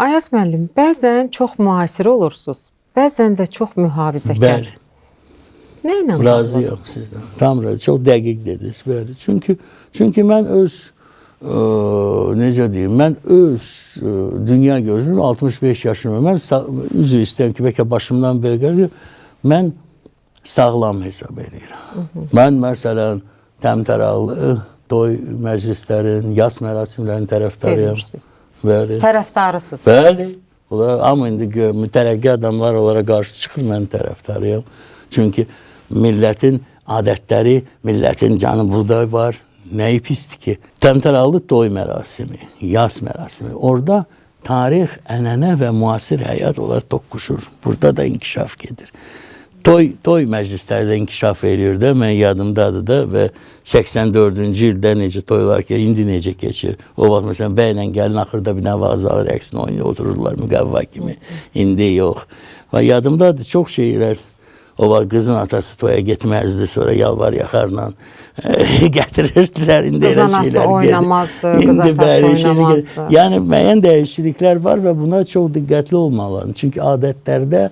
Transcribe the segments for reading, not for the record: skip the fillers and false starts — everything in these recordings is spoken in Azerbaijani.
Ayaz müəllim, bəzən çox müasir olursunuz, bəzən də çox mühafizəkar. Bəli. Nə ilə Razıyam sizdən. Tam razı. Çox dəqiq dediniz. Bəli. Çünki mən öz necə deyim, mən öz dünya görüşüm 65 yaşım. Mən üzr istəyirəm ki, bəlkə başımdan belə gəlir. Mən sağlam hesab edirəm. Mən məsələn təmtəraqlı toy məclislərin, yas mərasimlərin tərəfdarıyam. sevirsiniz? Bəli. Tərəfdarısınız. Bəli. Amma indi mütərəqqi adamlar onlara qarşı çıxır, mən tərəfdarıyam. Çünki millətin adətləri, millətin canı buğday var. Nəyi pisdir ki? Təmtəraqlı toy mərasimi, yas mərasimi. Orada tarix, ənənə və müasir həyat olaraq toqquşur. Burada da inkişaf gedir. Toy məclisləri də inkişaf edir də, mən yadımdadır da və 84-cü ildə necə toylar ki, indi necə keçir. O vaxt məsələn, bəylə gəlin axırda bir dənə vağzalı rəqsini oynayır, otururlar müqəvva kimi. İndi yox. Və yadımdadır çox şeylər. O vaxt qızın atası toya getməzdi, sonra yalvar yaxarla gətirirdilər. İndi Qız anası oynamazdı, qız atası oynamazdı. Yəni müəyyən dəyişikliklər var və buna çox diqqətli olmalıdır. Çünki adətlərdə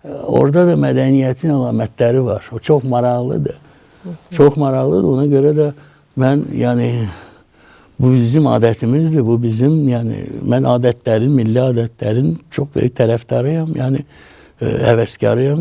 orada da mədəniyyətin əlamətləri var. O çox maraqlıdır. Çox maraqlıdır. Ona görə də mən yəni bu bizim adətimizdir. Bu bizim yəni mən adətlərin, milli adətlərin çox böyük tərəfdarıyam. Yəni həvəskarıyam.